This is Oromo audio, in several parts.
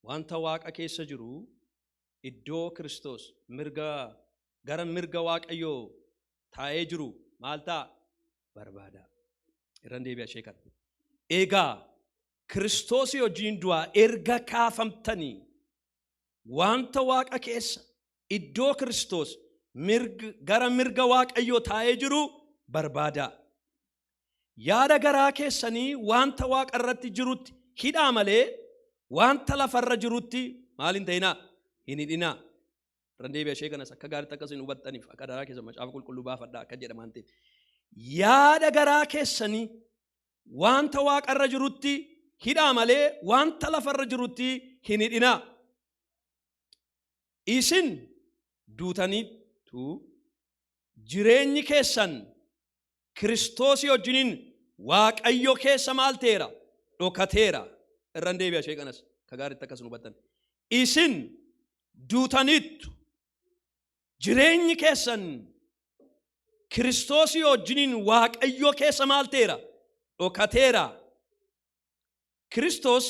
wanta waaqa keessa jiru iddoo Kiristoos gara mirga waaqayyoo taa'ee jiru maal ta'a barbaada. Irran deebi'a ishee kana. Egaa Kiristoosii wajjin du'aa erga kaafamtanii wanta waaqa keessa iddoo Kiristoos gara mirga waaqayyoo taa'ee jiru barbaada. Yaada garaa keessanii wanta waaqa irratti jirutti hidhaa malee wanta lafarra jirutti maal hin ta'inaa hin hidhinaa. Irran deebi'a ishee kanas akka gaariitti akkasiin hubattaniif akka daraa keessa macaafa qulqulluu baafadhaa akka jedhamaan ta'e. Yaada garaa keessanii wanta waaqa irra jirutti hidhaa malee wanta lafarra jirutti hin hidhinaa. Isin duutaniittu jireenyi keessan Kiristoosii wajjiniin waaqayyo keessa maal ta'eera dhokateera. Irran deebi'a ishee kanas akka gaariitti akkasiin hubattan. Isin duutaniittu jireenyi keessan Kiristoosii wajjiniin waaqayyo keessa maal ta'eera dhokateera. Kiristoos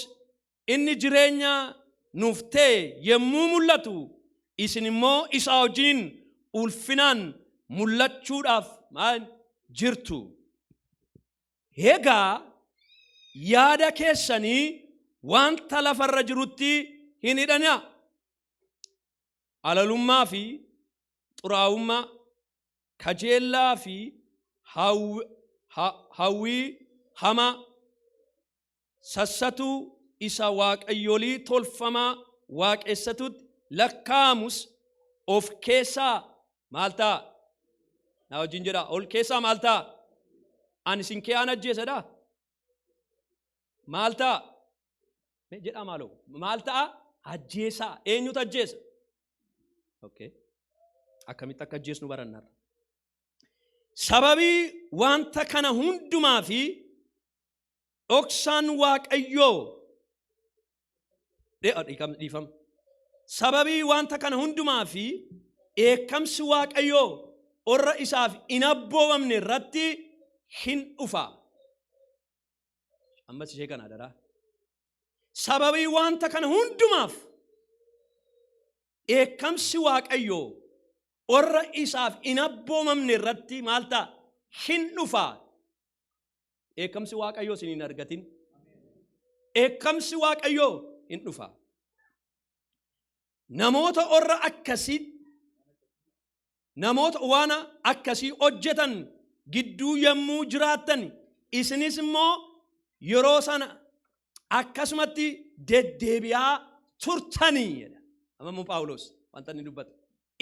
inni jireenya nuuf ta'e yemmuu mul'atu isin immoo isaa wajjiniin ulfinaan mul'achuudhaaf maal jirtu. Egaa yaada keessanii wanta lafarra jirutti hin hidhanaa. Alalummaa fi xuraa'ummaa, kajeellaa fi hawwii hamaa, sassatuu isa waaqayyolii tolfamaa waaqessatutti lakkaamus of keessaa maal ta'a? Na wajjin jedha ol keessaa maal ta'a? Ani isin kee aan ajjeesadha? Maal ta'a? Jedha maaloo maal ta'a? Ajjeesaa. Eenyutu ajjeesa? Okay. Akkamitti akka ajjeesnu barannaarra. Sababii wanta kana hundumaa fi dhoksaan waaqayyoo dhiifama. Sababii wanta kana hundumaa fi dheekkamsi waaqayyoo warra isaaf hin abboomamne irratti hin dhufa. Ammas ishee kana adaraa. Sababii wanta kana hundumaaf dheekkamsi waaqayyoo warra isaaf hin abboomamne irratti maal ta'a? Hin dhufa. Dheekkamsi waaqayyoo isin hin argatin. Dheekkamsi waaqayyoo hin dhufa. Namoota warra akkasii namoota waan akkasii hojjetan gidduu yemmuu jiraattan isinis immoo yeroo sana akkasumatti deddeebi'aa turtanii jedha. Amma Phaawulos wanta inni dubbata.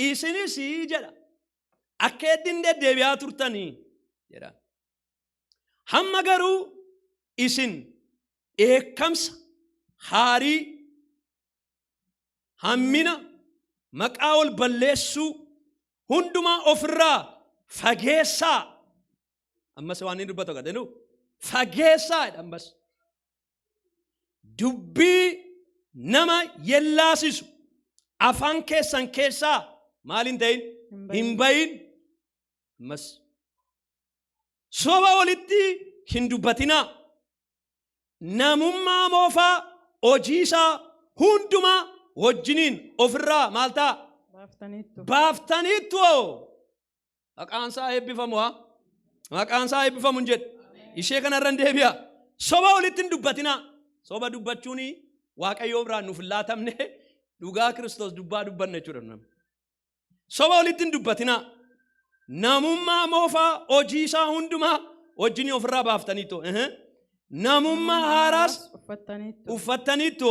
Isinis jedha akka ittiin deddeebi'aa turtanii jedha. Hamma garuu isin dheekkamsa, haarii, hammina, maqaa ol balleessuu hundumaa ofirraa fageessaa. Ammas waan inni dubbatu gadhenu fageessaa jedha ammas. Dubbii nama yellaasisu afaan keessan keessaa maal hin ta'in hin bayin. Ammas soba walitti hin dubbatinaa. Namummaa moofaa hojii isaa hundumaa wajjiniin ofirraa maal ta'a? Baaftaniittu. Maqaan isaa eebbifamu haa? Maqaan isaa eebbifamu hin jedhe. Ishee kanarran deebi'a. Soba walitti hin dubbatinaa. Soba dubbachuun waaqayyoo biraan nuuf hin laatamne dhugaa Kiristoos dubbaa dubbanne jechuudha. Soba walitti hin dubbatinaa. Namummaa moofaa hojii isaa hundumaa wajjiniin ofirraa baaftaniittu. Namummaa haaraas uffattaniittu.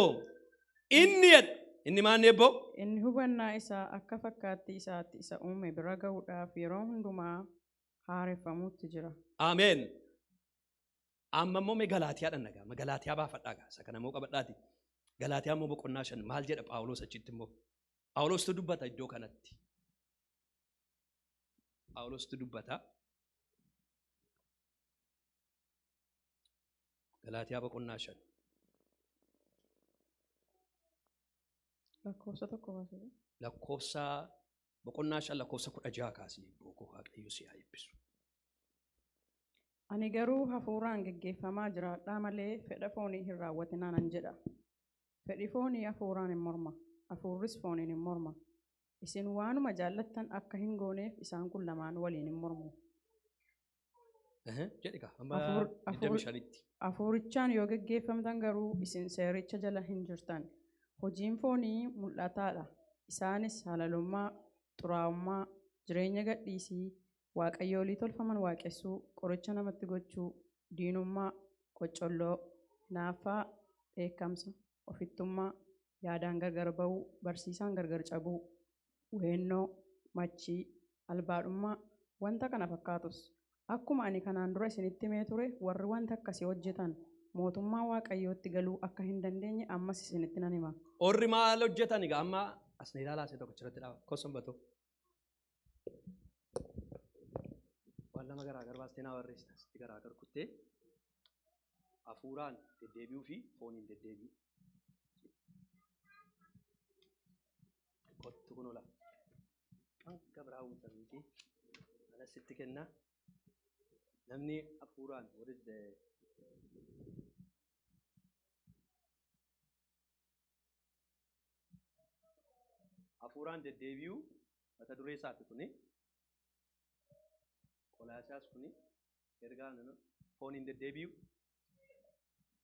Inni maal eebbo? Inni hubannaa isaa akka fakkaatti isaatti isa uume bira ga'uudhaaf yeroo hundumaa haareffamuutti jira. Ameen. Amma immoo Galaatiyaadhaan dhagaa. Galaatiyaa baafadhaa gaa. Isa kana immoo qabadhaati. Galaatiyaa immoo boqonnaa 5 maal jedha Phaawulos achitti immoo? Phaawulostu dubbata iddoo kanatti. Phaawulostu dubbata. Galaatiyaa boqonnaa 5. Lakkoofsa tokko baasee. Lakkoofsa boqonnaa 5 lakkoofsa 16 kaasee bookoo waaqayyo si haa eebbisu. Ani garuu hafuuraan geggeeffamaa jiraadhaa malee fedha foonii hin raawwatinaa nan jedha. fedhi foonii hafuuraan hin morma hafuurris fooniin hin morma isin waanuma jaallattan akka hin gooneef isaan kun lamaan waliin hin mormu. Jedhiga amma 25tti. Hafuurichaan yoo geggeeffamtan garuu isin seericha jala hin jirtan. Hojiin foonii mul'ataadha. Isaanis halalummaa, xuraa'ummaa, jireenya gadhiisii, waaqayyoolii tolfaman waaqessuu, qoricha namatti gochuu, diinummaa, qoccolloo, naaffaa, dheekkamsa, ofittummaa, yaadaan gargar ba'uu, barsiisaan gargar cabuu, weennoo, machii, albaadhummaa, wanta kana fakkaatus. Akkuma ani kanaan dura isinitti himee ture warri wanta akkasii hojjetan mootummaa waaqayyootti galuu akka hin dandeenye ammas isinitti nan hima. Orri maal hojjetan egaa amma as na ilaalaa isa tokko achirratti dhaaba kosan batoo. Waan lama garaagar baastee naa barreessita asitti garaagar kuttee hafuuraan deddeebi'uu fi fooniin deddeebi'u. Kottu kun ola. Hanga biraa uumsanii ana sitti kennaa. Namni hafuuraan what is the hafuuraan deddeebi'u mata duree isaati kuni Qolaasiyaas kuni ergaan fooniin deddeebi'u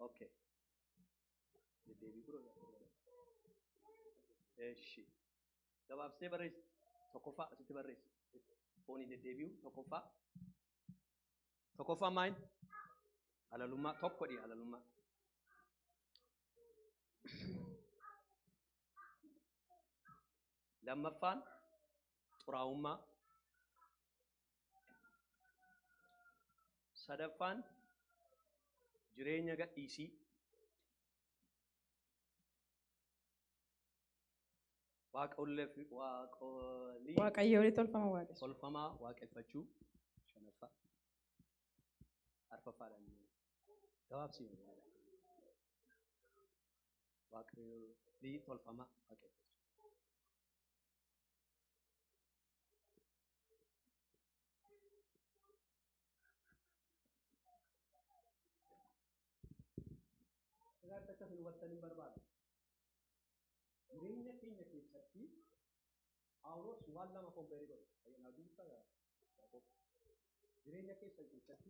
okay deddeebi'u eeshi gabaabsee barreessi tokkoffaa asitti barreessi fooniin deddeebi'u tokkoffaa maal halalummaa tokko dhii halalummaa lammaffaan xuraa'ummaa sadaffaan jireenya gadhiisii waaqayyoolii tolfamaa waaqeffachuu shanaffaa arfaffaadhaan gabaabsii waaqayyoolii tolfamaa waaqeffachuu. Sekarang kita hubattan hin barbaadu. Jireenya keenya keessatti Phaawulos waan lama kompeerii godhe. Fayyinaa duukaa jireenya keessatti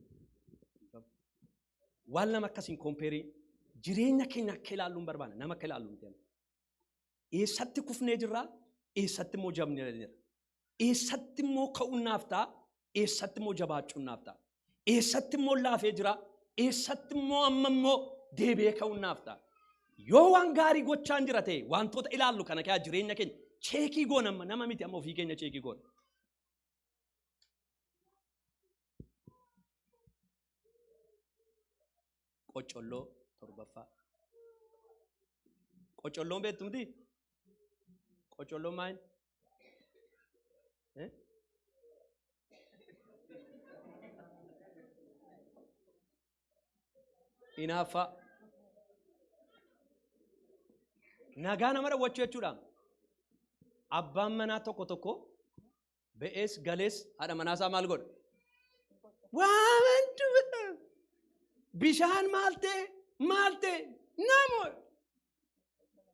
waan lama akkasiin kompeerii jireenya keenya akka ilaalluun barbaada. Nama akka ilaalluun ta'e. Eessatti kufnee jirra? Eessatti immoo jabnee jirra? Eessatti immoo ka'uunnaaf ta'a? Eessatti immoo jabaachuunnaaf ta'a? Eessatti immoo laafee jira? Eessatti immoo amma immoo deebi'ee ka'uunnaaf ta'a? Yoo waan gaarii gochaan jira ta'e wantoota ilaallu kana keessaa jireenya keenya cheekii goona nama miti amma ofii keenya cheekii goona. Qoccolloo torbaffaa. Qoccolloon beektu miti? Qoccolloon maal? Hinaaffaa. Nagaa nama dhawwachuu jechuudha. Abbaan manaa tokko tokko ba'ees galees haadha manaasaa maal godha? Waamantu bishaan maal ta'e namoota.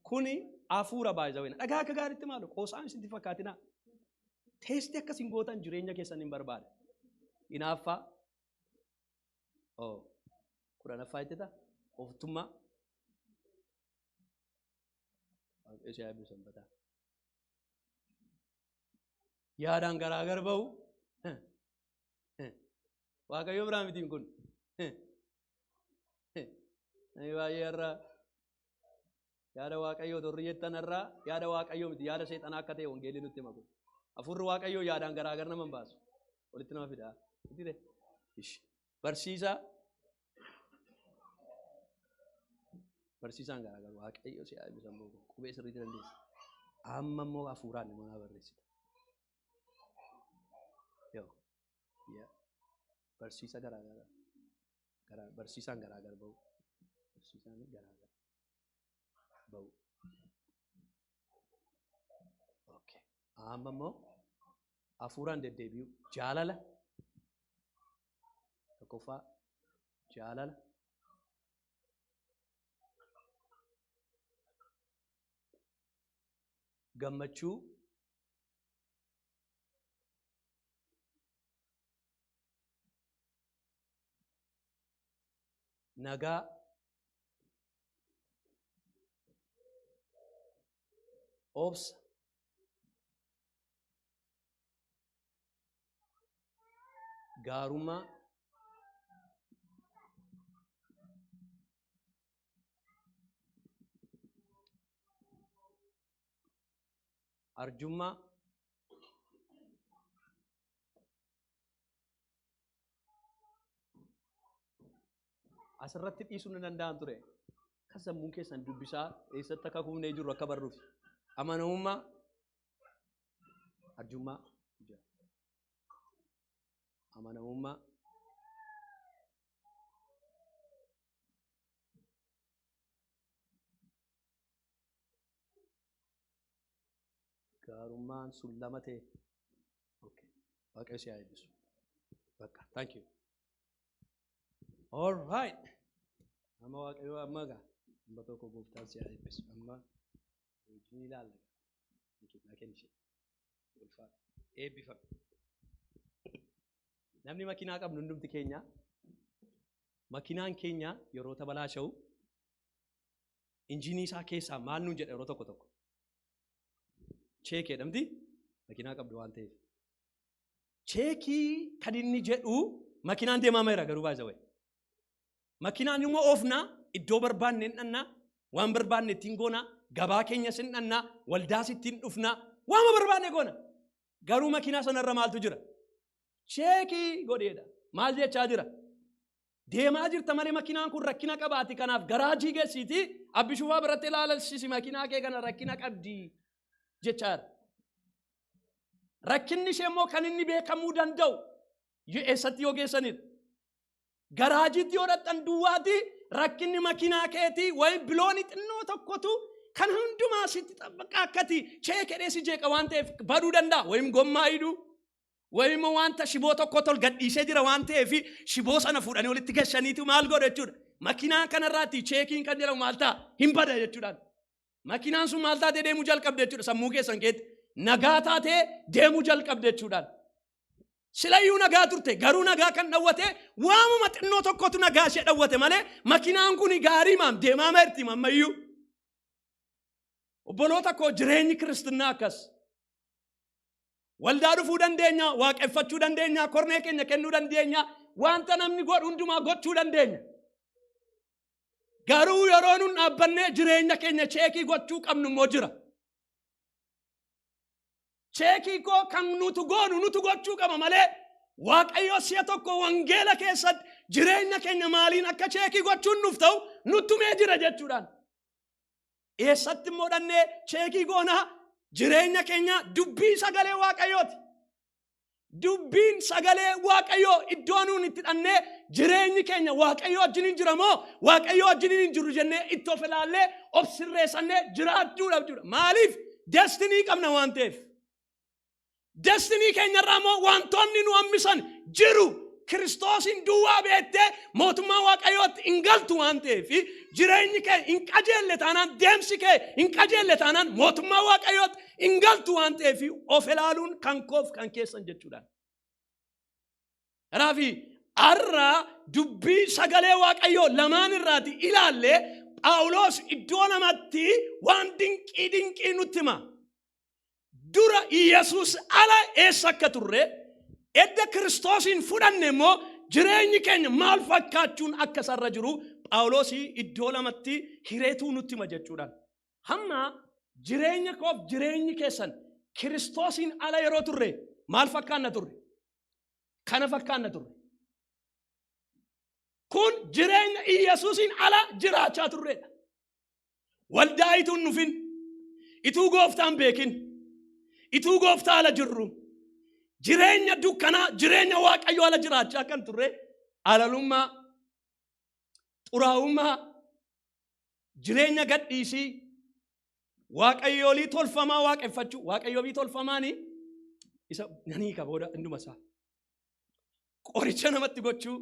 Kuni hafuura baay'isawina. Dhagaa akka gaariitti maalu qoosaan isinti fakkaatina. Teestii akkasiin gootan jireenya keessan hin barbaada. Hinaaffaa. Kudhanaffaa jetteta oftummaa. Ishee abbi sanbataa. Yaadaan garaagar ba'u. Waaqayyo biraa mitiin kun. Baay'ee irraa yaada waaqayyoo torri jettan irraa yaada waaqayyoo miti yaada seexanaa akka ta'e wangeelli nutti hima kun. Hafuurri waaqayyoo yaadaan garaagar nama hin baasu. Walitti nama fidaa. Barsiisaa. Barsiisaan garaagar waaqayyoo si abbisan boqo qubee sirriitti dandeessa. Amma immoo hafuuraan nama barreessita. Barsiisa garaagar barsiisaan garaagar ba'u. Barsiisaan garaagar ba'u. Okay. Amma immoo hafuuraan deddeebi'u jaalala. Tokkoffaa jaalala. gammachuu, nagaa, obsa, gaarummaa, arjummaa, asirratti dhiisuu ni danda'an ture. Kan sammuun keessan dubbisaa eessatti akka kuufnee jirru akka barruuf. Amanamummaa, arjummaa, amanamummaa, gaarummaan sun lama ta'e. Okay. Waaqayyo si haa eebbisu. Bakka. Thank you. All right. Amma waaqayyo amma gaa. Amma tokko gooftaan si haa eebbisu. Amma wajjin ilaalla. Naa kennishe. Ulfaata. Eebbifame. Namni makiinaa qabnu hundumti keenya. Makiinaan keenya yeroo tabalaasha'u injiinii isaa keessaa maal nuun jedha yeroo tokko tokko. Cheekii jedhamti makiinaa qabdu waan ta'eef. Cheekii kan inni jedhu makiinaan deemaa meera garuu baay'ee wayi. Makiinaan immoo oofnaa iddoo barbaanne hin dhannaa waan barbaanne ittiin goona gabaa keenyas hin dhannaa waldaas ittiin dhufnaa waama barbaanne goona. Garuu makiinaa sanarra maaltu jira? Cheekii godheedha. Maal jechaa jira? Deemaa jirta malee makiinaan kun rakkina qabaati kanaaf garaajii geessiiti abbishufaa biratti ilaalalsiisi makiinaa kee kana rakkina qabdi. Jechaadha. Rakkinni ishee immoo kan inni beekamuu danda'u eessatti yoo geessanidha. Garaajiitti yoo dhaqxan duwwaati rakkinni makiinaa keetii wayii bilooni xinnoo tokkotu kan hundumaa sitti xabbaqa akkati cheekedhee si jeeqa waan ta'eef baduu danda'a. Wayii gommaa hidhuu wayii immoo wanta shiboo tokko tol gadhiisee jira waan ta'eef shiboo sana fuudhanii walitti gashaniitu maal godha jechuudha. Makiinaa kanarraatti cheekiin kan jedhamu maal ta'a hin bada jechuudhaan. Makiinaan sun maal taatee deemuu jalqabde jechuudha sammuu keessan keetti nagaa taatee deemuu jalqabde jechuudhaan. Silayyuu nagaa turte garuu nagaa kan dhawwate waamuma xinnoo tokkotu nagaa ishee dhawwate malee makiinaan kun gaarii maam deemaa meerti mammayyuu. Obboloota koo jireenyi kiristinnaa akkas. Waldaa dhufuu dandeenya, waaqeffachuu dandeenya, kornee keenya kennuu dandeenya, wanta namni godhu hundumaa gochuu dandeenya. Garuu yeroo nun dhaabbannee jireenya keenya cheekii gochuu qabnu immoo jira. Cheekii koo kan nutu goonu nutu gochuu qaba malee Waaqayyo si'a tokko wangeela keessatti jireenya keenya maaliin akka cheekii gochuun nuuf ta'u nuttumee jira jechuudhaan. Eessatti immoo dhannee cheekii goonaa jireenya keenya dubbii sagalee Waaqayyooti. Dubbiin sagalee Waaqayyoo iddoo nuun itti dhannee jireenyi keenya Waaqayyo wajjin jira moo Waaqayyo wajjin hin jiru jennee itti of ilaallee of sirreessannee jiraachuudhaaf jira. Maaliif destinii qabna waan ta'eef. Destinii keenyarraa moo wantoonni nu hammisan jiru. Kiristoosin duwwaa beettee mootummaa Waaqayyootti hin galtu waan ta'eef jireenyi kee hin qajeelle taanaan deemsi kee hin qajeelle taanaan mootummaa Waaqayyootti hin galtu waan ta'eef of ilaaluun kan koof kan keessan jechuudhaan. Raafi arra dubbii sagalee Waaqayyoo lamaan irraati ilaallee Phaawulos iddoo lamatti waan dinqii nutti hima. Dura Yesuus ala eessa akka turre edda Kiristoosin fudhanne immoo jireenyi keenya maal fakkaachuun akka sarra jiru Phaawulos iddoo lamatti hireetuu nutti hima jechuudhaan. Hamma jireenya koof jireenyi keessan Kiristoosin ala yeroo turre maal fakkaanna turre? Kana fakkaanna turre. Kun jireenya Yesuusin ala jiraachaa turredha. Waldaa ituun nufin, ituu gooftaan beekin, ituu gooftaa ala jirru. Jireenya dukkanaa jireenya Waaqayyo ala jiraachaa kan turre alalummaa, xuraa'ummaa, jireenya gadhiisii, Waaqayyoolii tolfamaa waaqeffachuu. Waaqayyoolii tolfamaani isa nanii qabooda hunduma isaa. Qoricha namatti gochuu.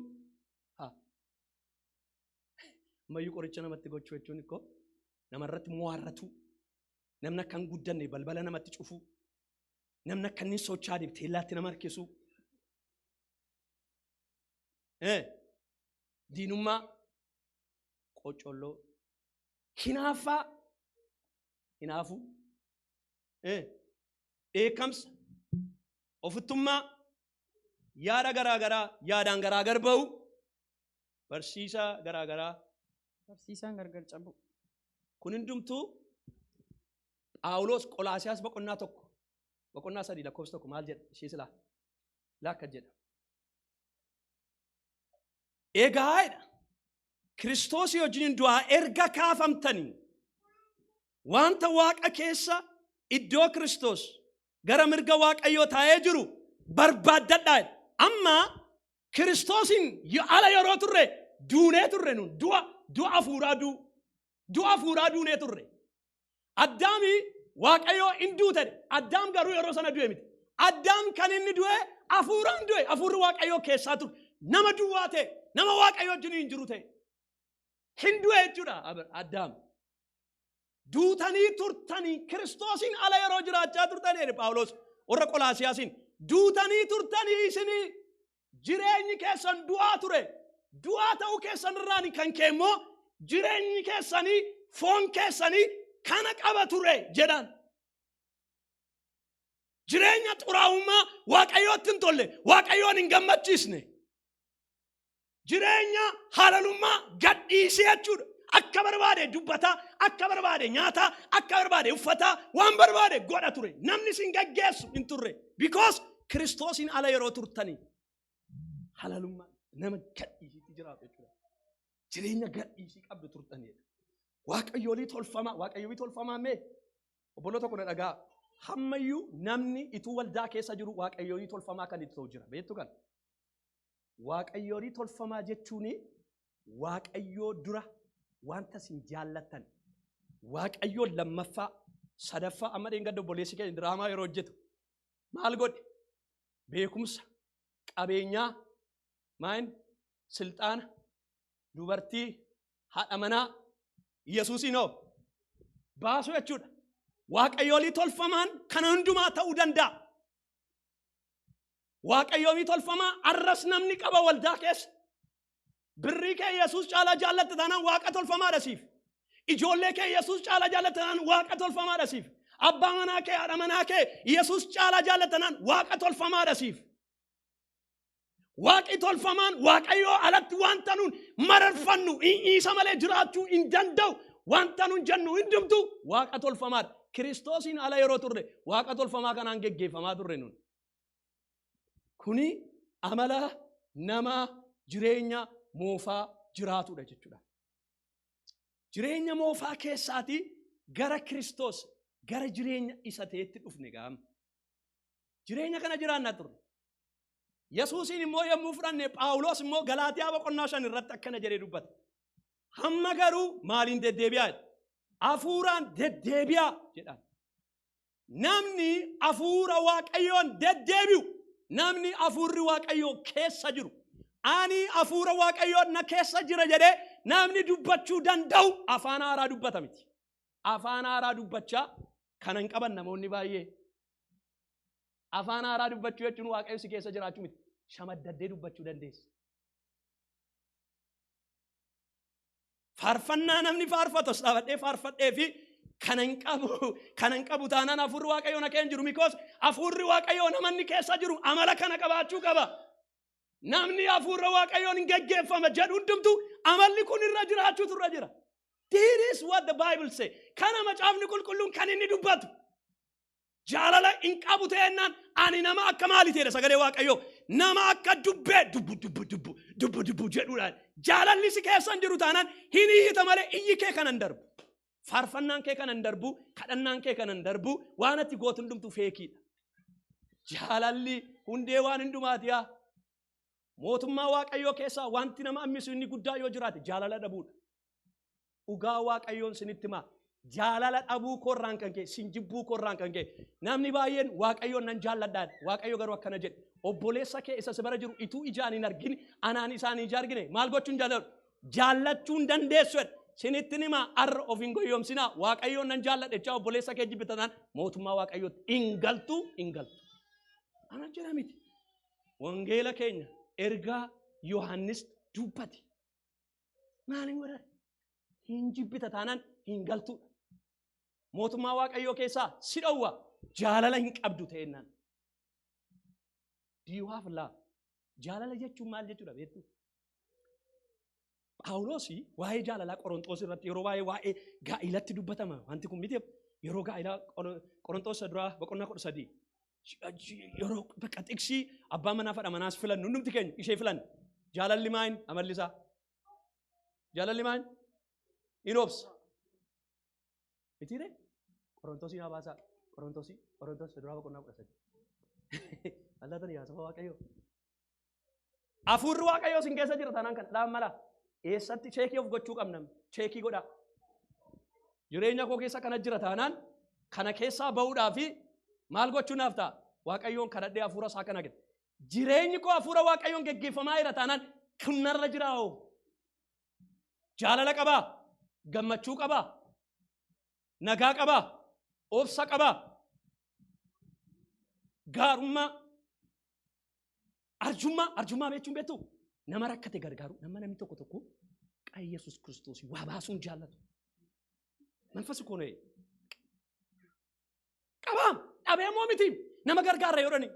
Mayyuu qoricha namatti gochuu jechuun ikkoo namarratti mo'arratu. namni kan guddanne balbala namatti cufu, namni kan inni socho'aa deemu teellaatti nama harkisu, diinummaa, qocolloo, hinaaffaa, hinaafu, dheekkamsa, ofittummaa, yaada garaagaraa yaadaan garaagar ba'u, barsiisaa garaagaraa, barsiisaan gargar cabu. kun hundumtuu Phaawulos Qolaasiyaas boqonnaa 3 lakkoofsa 1 maal jedha ishee silaa laakka jedha. Egaadha Kiristoos wajjin du'aa erga kaafamtanii wanta Waaqa keessa iddoo Kiristoos gara mirga Waaqayyoo taa'ee jiru barbaaddadhaa. Amma Kiristoosin ala yeroo turre duunee turre nun du'a hafuuraa duunee turre. Addaami Waaqayyoo hin duutane. Addaam garuu yeroo sana du'e miti. Addaam kan inni du'e hafuuraan du'e. Hafuurri Waaqayyoo keessaa ture. Nama duwwaa ta'e, nama Waaqayyoo wajjin hin jiru ta'e. Hin du'e jechuudha Addaam. Duutanii turtanii Kiristoosin ala yeroo jiraachaa turtanii Phaawulos warra Qolaasiyaasiin duutanii turtanii isinii jireenyi keessan du'aa ture. Du'aa ta'uu keessan irraan kan ka'e immoo jireenyi keessanii foon keessanii kana qaba ture jedhan. Jireenya xuraa'ummaa Waaqayyootti hin tolle, Waaqayyoon hin gammachiisne. Jireenya halalummaa gadhiisee jechuudha. Akka barbaade dubbataa, akka barbaade nyaataa, akka barbaade uffataa, waan barbaade godha ture. Namni sin gaggeessu hin turre. Because Kiristoosin ala yeroo turtanii halalummaa nama gadhiisiitti jiraatu jechuudha. Jireenya gadhiisii qabdu turtaniidha. Waaqayyoolii tolfamaa mee obboloota kun dhagaa hammayyuu namni ituu waldaa keessa jiru waaqayyoolii tolfamaa kan itti ta'u jira. Beektu kan waaqayyoolii tolfamaa jechuun waaqayyoo dura wanta sin jaallatan waaqayyoo lammaffaa sadaffaa amma dheengadda obboleessi keenya diraamaa yeroo hojjetu maal godhe beekumsa qabeenyaa maayin silxaana dubartii haadha manaa Yesuusin baasu jechuudha. Waaqayyoolii tolfamaan kana hundumaa ta'uu danda'a. Waaqayyoolii tolfamaa arras namni qaba waldaa keessa. Birrii kee Yesuus caalaa jaallatte taanaan Waaqa tolfamaadha siif. Ijoollee kee Yesuus caalaa jaallatte taanaan Waaqa tolfamaadha siif. Abbaa manaa kee haadha manaa kee Yesuus caalaa jaallatte taanaan Waaqa tolfamaadha siif. Waaqi tolfamaan Waaqayyoo alatti wanta nuun mararfannu isa malee jiraachuu hin danda'u. Wanta nuun jennu hundumtu Waaqa tolfamaadha. Kiristoosin ala yeroo turre Waaqa tolfamaa kanaan geggeeffamaa turre nun. Kuni amala nama jireenya moofaa jiraatudha jechuudha. Jireenya moofaa keessaatii gara Kiristoos gara jireenya isa ta'etti dhufne gaama. Jireenya kana jiraannaa turre. Yesuusin immoo yommuu fudhanne Phaawulos immoo Galaatiyaa boqonnaa 5 irratti akkana jedhee dubbata. Hamma garuu maaliin deddeebi'aa? Hafuuraan deddeebi'aa jedhan. Namni hafuura Waaqayyoon deddeebi'u, namni hafuurri Waaqayyoo keessa jiru, ani hafuura Waaqayyoon na keessa jira jedhee namni dubbachuu danda'u afaan haaraa dubbata miti. Afaan haaraa dubbachaa kan hin qaban namoonni baay'ee. Afaan haaraa dubbachuu jechuun Waaqayyo si keessa jiraachuu miti. Shamaddaddee dubbachuu dandeessa. Faarfannaa namni faarfatus dhaabadhee faarfadhee fi kan hin qabu taanaan hafuurri Waaqayyoo na keessa jiru. Because hafuurri Waaqayyoo namni keessa jiru amala kana qabaachuu qaba. Namni hafuurra Waaqayyoon hin geggeeffama jedhu hundumtu amalli kun irra jiraachuutu irra jira. This is what the Bible say. Kana macaafni qulqulluun kan inni dubbatu. Jaalala hin qabu ta'ennaan ani nama akka maali ta'edha sagalee Waaqayyoo. Nama akka dubbee dubbu jedhuudhaan. Jaalalli si keessan jiru taanaan hin iyyita malee iyyi kee kanan darbu. Faarfannaan kee kanan darbu, kadhannaan kee kanan darbu, waan ati gootu hundumtu feekiidha. Jaalalli hundee waan hundumaati yaa. Mootummaa Waaqayyoo keessaa wanti nama ammisu inni guddaa yoo jiraate jaalala dhabuudha. Dhugaa Waaqayyoon sinitti himaa. Jaalala dhabuu korraan kan kee, sinjibbuu korraan kan kee. Namni baay'een Waaqayyoon nan jaalladhaan. Waaqayyo garuu akkana jedhe. Obboleessa kee isa si bira jiru ituu ijaan hin argine, anaan isaan ija argine. Maal gochuun jaallatu? Jaallachuu hin dandeessu. Sinittiin himaa arra of hin goyyomsinaa waaqayyoon nan jaalladhe jechaa obboleessa kee jibbitanaan mootummaa waaqayyootti hin galtu. Ana jedha miti. Wangeela keenya ergaa Yohaannis dubbate. Maaliin godhan? Hin jibbita taanaan hin galtu. Mootummaa waaqayyoo keessaa si dhowwa jaalala hin qabdu ta'ennaan. Do you have love? Jaalala jechuun maal jechuudha beektu? Phaawulosi waa'ee jaalalaa Qorontos irratti yeroo waa'ee gaa'ilatti dubbatama. Wanti kun miti yeroo gaa'ilaa Qorontos duraa boqonnaa 13 yeroo bakka xiqsii abbaa manaa fadha manaas filannu hundumti keenya ishee filanne. Jaalalli maal amallisaa? Jaalalli maal? Hin obsa. Mitiire? Qorontosii naa baasaa. Qorontos duraa boqonnaa 13. Allaatan yaasaba waaqayyoo. Hafuurri waaqayyoo sin keessa jira taanaan kan dhaan mala. Eessatti cheekii of gochuu qabna. Cheekii godhaa. Jireenya koo keessa kana jira taanaan kana keessaa ba'uudhaaf maal gochuu naaf ta'a? Waaqayyoon kadhadhee hafuura isaa kana gad. Jireenyi koo hafuura waaqayyoon geggeeffamaa jira taanaan kunnarra jiraa'oo. Jaalala qabaa. Gammachuu qabaa. Nagaa qabaa. Obsa qabaa. Gaarummaa. Arjummaa beechuun beektu nama rakkate gargaaru namni tokko qaa Yesuus Kiristoos waa baasuun jaallatu. Manfasi koonee qabaam dhabee moo miti nama gargaara yoo dhani.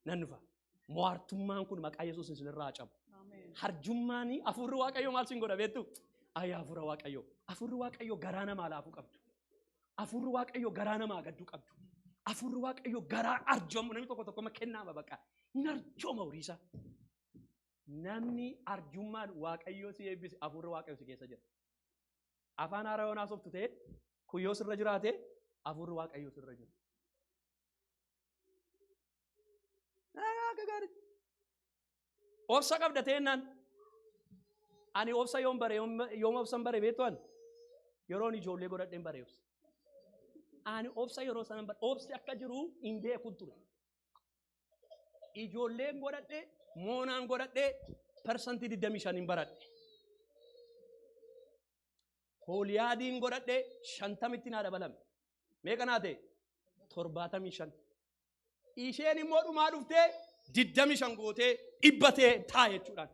Nan dhufa. Mo'artummaan kun maqaa Yesuus isinirraa cabu. Harjummaanii hafuurri waaqayyoo maal sin godha beektu? Ayyaa hafuura waaqayyoo. Hafuurri waaqayyoo garaa namaa laafuu qabdu. Hafuurri waaqayyoo garaa namaa gadduu qabdu. Hafuurri waaqayyoo garaa arjoomu namni tokko kennaa babaqa. Hin arjooma horiisa. Namni arjummaan waaqayyoo si eebbise hafuurri waaqayyoo si keessa jira. Afaan haaraa yoo naasoftu ta'e kuyyoo sirra jiraate hafuurri waaqayyoo sirra jira. Obsa qabda ta'ennaan ani obsa yoom obsan bare beektuan yeroon ijoollee godhadheen bare obsa. Ani obsa yeroo sanan bare obsi akka jiru hin beekun ture. Ijoolleen godhadhee moonaan godhadhee persantii 25 hin baradhe. Hooliyaadiin godhadhee 50 naa dabalame. Meeqa naa ta'e? 75. Isheen immoo dhumaa dhuftee 25 gootee dhibbatee taa jechuudhaan.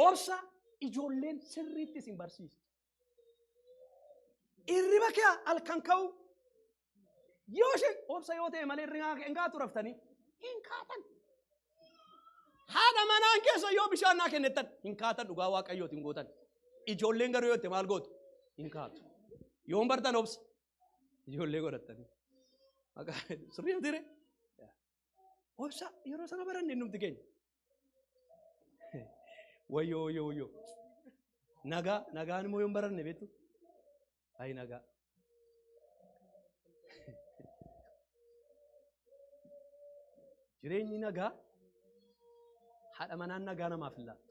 Obsa ijoolleen sirriitti isin barsiisa. Irriba kee halkan ka'u yoo ishee obsa yoo ta'e malee hin kaatu raftanii hin kaatan. Haadha manaan keessa yoo bishaan naa kennettan hin kaatan dhugaa waaqayyootiin gootan. Ijoolleen garuu yoo ta'e maal gootu? Hin kaatu. Yoon bartan obsa ijoollee godhattanii. Sirrii yoo dire obsa yeroo sana baranne numti keenya. Wayyoo. Nagaan immoo yoon baranne beektu? Ayi nagaa. Jireenyi nagaa haadha manaan nagaa namaaf hin laattu.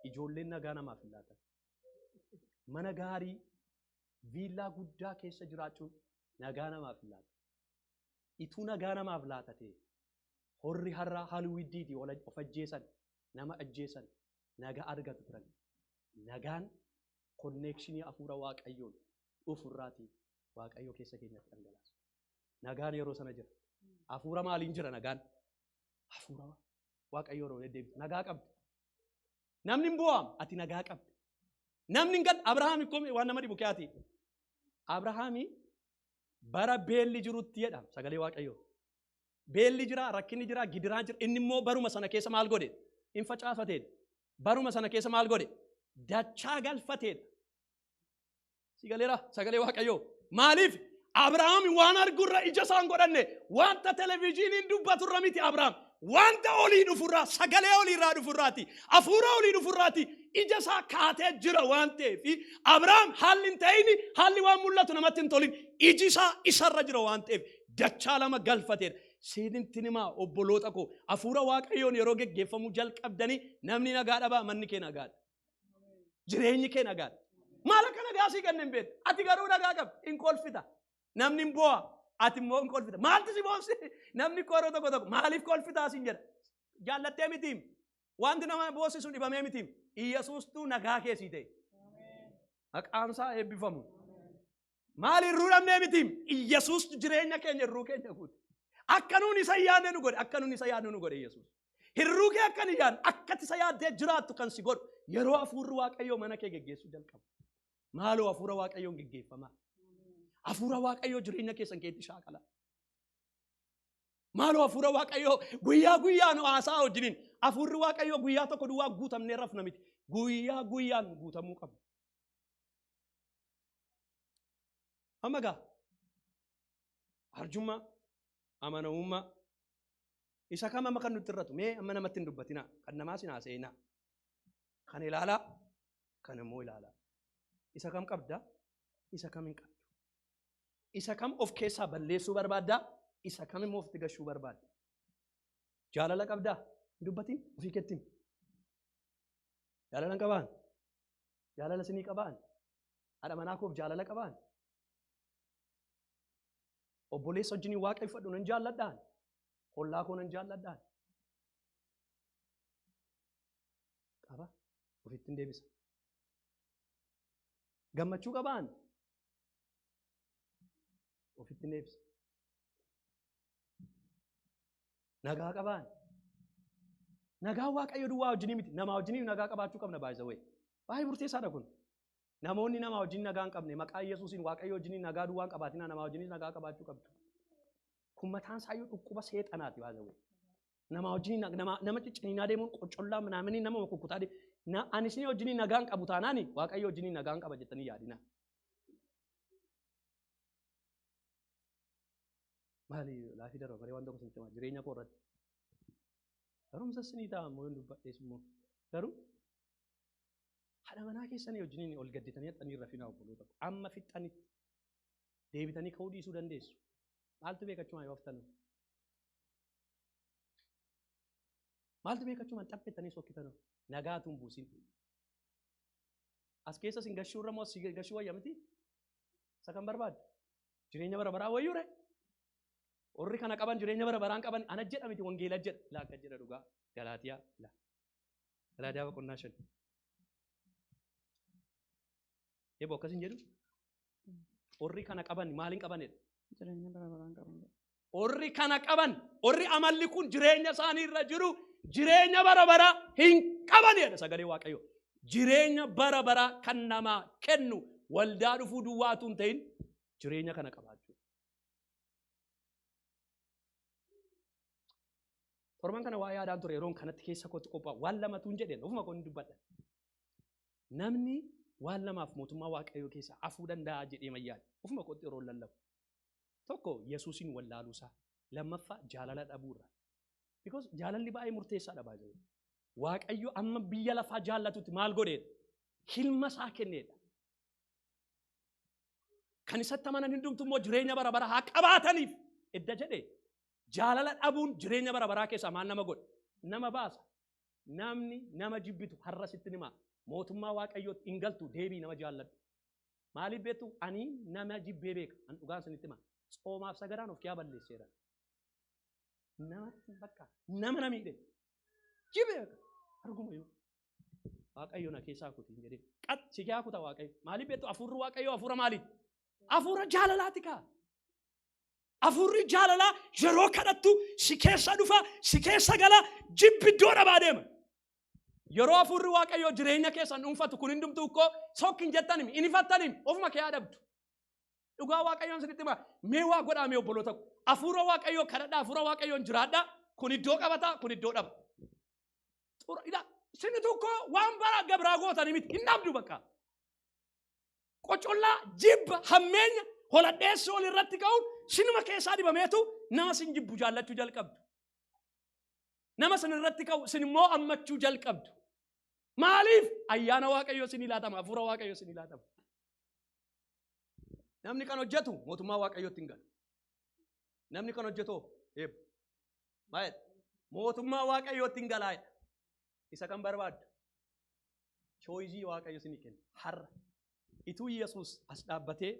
Ijoolleen nagaa namaaf hin laatan. Mana gaarii viillaa guddaa keessa jiraachuun nagaa namaaf hin laatu. Ituu nagaa namaaf laatate horri har'a Haliwuudiitii of ajjeesan nama ajjeesan nagaa argatu turan. Nagaan konneekshinii hafuura waaqayyoon dhufurraatii waaqayyoo keessa keenyatti dhangalaasa. Nagaan yeroo sana jira. Hafuura maaliin jira nagaan? Hafuura waaqayyoo yeroo deddeebitu nagaa qabdu. Namni hin bu'aam ati nagaa qabdu. Namni hin gad Abrahaam ikkoo waan nama dhibu keeyaati. Abrahaamii bara beelli jirutti jedhama sagalee waaqayyoo. Beelli jira, rakkinni jira, gidiraan jira. Inni immoo baruma sana keessa maal godhe? Hin facaafateedha. Baruma sana keessa maal godhe? Dachaa galfateedha. Sagalee waaqayyoo. Maaliif? Abrahaam waan argurra ija isaan godhanne wanta televiziiniin dubbaturra miti Abrahaam. Wanta olii dhufurraa sagalee oliirraa dhufurraati. Hafuura olii dhufurraati. Ija isaa kaatee jira waan ta'eef Abrahaam haalli hin ta'in haalli waan mul'atu namatti hin tolin iji isaa isarra jira waan ta'eef dachaa lama galfateedha. Seedinti nimaa obboloota koo hafuura waaqayyoon yeroo geggeeffamuu jalqabdanii namni nagaa dhabaa manni kee nagaadha. Jireenyi kee nagaadha. Maal akka nagaa sii kennan beektu? Ati garuu nagaa qabda hin kolfita. Namni hin bu'a ati immoo hin kolfita. Maaltu si boonsi? Namni koroo tokko maaliif kolfitaa siin jedha? Jaallattee miti. Wanti nama boosisu dhibamee miti. Iyyesuustuu nagaa keessii ta'e. Maqaansaa eebbifamu. Maali irruu dhabnee miti. Iyyesuustu jireenya keenya irruu keenya guute. Akka nuun isa yaadne nu godhe. Akka nuun isa yaadne nu godhe Iyyesuus. Hirruu kee akka ni yaadne akkati isa yaaddee jiraattu kan si godhu yeroo hafuurri Waaqayyoo mana kee geggeessuu jalqabu. Maaloo hafuura Waaqayyoon geggeeffama. Hafuura Waaqayyoo jireenya keessan keetti shaakala. Maaloo hafuura Waaqayyoo guyyaa guyyaan haasaa wajjiniin hafuurri Waaqayyoo guyyaa tokko duwwaa guutamnee rafna miti. Guyyaa guyyaan guutamuu qabu. Amma gaa arjummaa amanamummaa isa kam amma kan nutti irratu mee amma namatti hin dubbatinaa kan namaa sinaa seenaa kan ilaalaa kan immoo ilaalaa isa kam qabdaa isa kam hin qabdu isa kam of keessaa balleessuu barbaaddaa isa kam immoo ofitti gashuu barbaadda jaalala qabdaa hin dubbatin ofii keettiin jaalala hin qabaan jaalala sinii qabaan haadha manaa koof jaalala qabaan obboleessa wajjin waaqeffadhu nan jaalladhaan hollaa koo nan jaalladhaan qaba ofitti hin deebisa gammachuu qabaan ofitti hin deebisa nagaa qabaan nagaa Waaqayyo duwwaa wajjin miti namaa wajjin nagaa qabaachuu qabna baay'ee baay'ee murteessaadha kun namoonni namaa wajjin nagaa hin qabne maqaa Yesuusiin Waaqayyo wajjin nagaa duwwaa qabaatina namaa wajjin nagaa qabaachuu qabdu kun mataan saayyuu dhukkuba seexanaati baay'ee namaa wajjin nama cicciniinaa deemuun qoccollaa manaamanii nama kukkutaa ani isin wajjin nagaa hin qabu taanaani Waaqayyo wajjin nagaa hin qaba jettanii yaadina maali laafii darba baree waan tokko sin cimaa jireenya koo irratti garumsa sinii ta'a immoo hin dubbadhees immoo garuu haadha manaa keessanii wajjin ol gadditanii haxanii rafinaa obboloota amma fixxanitti deebitanii ka'uu dhiisuu dandeessu maaltu beekachumaan yoo haftan maaltu beekachumaan xaphettanii sokkitan nagaatuun buusin as keessa sin gashuu irra moo si gashuu wayya miti isa kan barbaadu jireenya bara baraa wayyuure warri kana qaban jireenya bara baraan qaban ana jedha miti wangeela jedha laa akka jedha dhugaa Galaatiyaa boqonnaa 5 eeboo akkasin jedhu warri kana qaban maaliin qabanedha jireenya bara baraan qaban warri kana qaban warri amalli kun jireenya isaanii irra jiru jireenya bara bara hin qabanedha sagalee Waaqayyo jireenya bara bara kan namaa kennu waldaa dhufuu duwwaatu hin ta'in jireenya kana qabaachuu torban kana waa yaadaan ture yeroon kanatti keessa kootti qophaa waan lamatu hin jedheen ofuma koo hin dubbadha namni waan lamaaf mootummaa Waaqayyoo keessa afuu danda'a jedhee mayyaadha ofuma kootti yeroo lallabu tokko Yesuusin wallaaluusaa lammaffaa jaalala dhabuurra because jaalalli baay'ee murteessaadha baay'ee Waaqayyo amma biyya lafaa jaallatutti maal godheedha hilma isaa kenneedha kan isatti amanan hundumtu immoo jireenya bara bara haa qabaataniif edda jedhee jaalala dhabuun jireenya bara baraa keessaa maal nama godha nama baasa namni nama jibbitu har'a sitti nima mootummaa Waaqayyootti hin galtu deebii nama jaalladhu maaliif beektu ani nama jibbee beeka an dhugaan sinitti hima Xoomaaf sagadaan of kiyaa balleesseera namatti bakka nama namiidhe jibbee arguma yoo Waaqayyo na keessaa kutiin jedhee qat si kiyaa kuta Waaqayyo maaliif beektu hafuurri Waaqayyo hafuura maaliiti hafuura jaalalaati kaa hafuurri jaalalaa yeroo kadhattu si keessa dhufa si keessa gala jibbi iddoo dhabaa deema yeroo hafuurri Waaqayyo jireenya keessan dhuunfatu kun hundumtu ukkoo sokkin jettanim inifattanim ofuma kee yaadabdu dhugaa Waaqayyoon sinitti hima mee waa godhaa mee obboloota hafuura Waaqayyo kadhadhaa hafuura Waaqayyoon jiraadhaa kun iddoo qabataa kun iddoo dhaba sini tokko waan bara gabraa gootanii miti hin dhabdu bakka qocollaa jibba hammeenya holadheessi ol irratti ka'uun sinuma keessaa dibameetu nama sin jibbu jaallachuu jalqabdu nama sin irratti ka'u sin immoo ammachuu jalqabdu maaliif ayyaana Waaqayyo sin ilaatama hafuura Waaqayyo sin ilaatama namni kan hojjetu mootummaa Waaqayyootti hin galu namni kan hojjetu maayet mootummaa Waaqayyootti hin galaayedha isa kan barbaaddu chooyizii Waaqayyo sin kenna har'a ituu Yesuus as dhaabbatee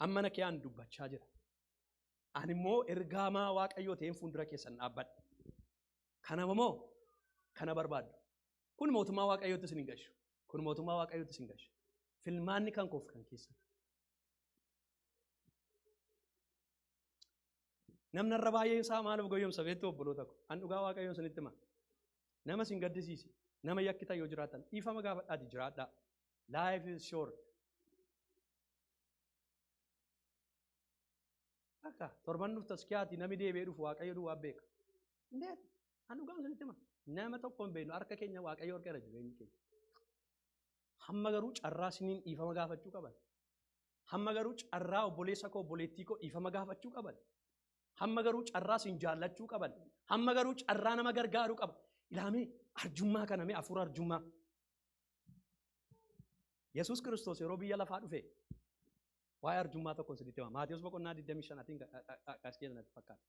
ammana kee aan dubbachaa jira ani immoo ergaamaa Waaqayyoo ta'een fuuldura keessan dhaabbadha kana moo kana barbaaddu Kun mootummaa waaqayyootti isin hin gashu. Kun mootummaa waaqayyootti isin gashu. Filmaanni kan koof kan keessa. Namni irra baay'ee isaa maaliif goyyomsa beektu obboloota ko. An dhugaa waaqayyoo isinitti hima. Nama isin gaddisiisi. Nama yakkitan yoo jiraatan dhiifama gaafadhaati jiraadhaa. Life is short. Akka torban dhuftu taskiyaati namni deebi'ee dhufu waaqayyo duwwaa beeka. Ndeet an dhugaa isinitti hima. Nama tokko hin beeknu harka keenya waaqayyo harka irra jireenyi keenya. Hamma garuu carraa isiniin dhiifama gaafachuu qaban. Hamma garuu carraa obboleessa koo obboleettii koo dhiifama gaafachuu qaban. Hamma garuu carraa isin jaallachuu qaban. Hamma garuu carraa nama gargaaruu qaban. Ilaamee arjummaa kana mee hafuura arjummaa. Yesuus Kiristoos yeroo biyya lafaa dhufe waa'ee arjummaa tokko isinitti hima. Maatiyus boqonnaa 25 as keessatti fakkaata.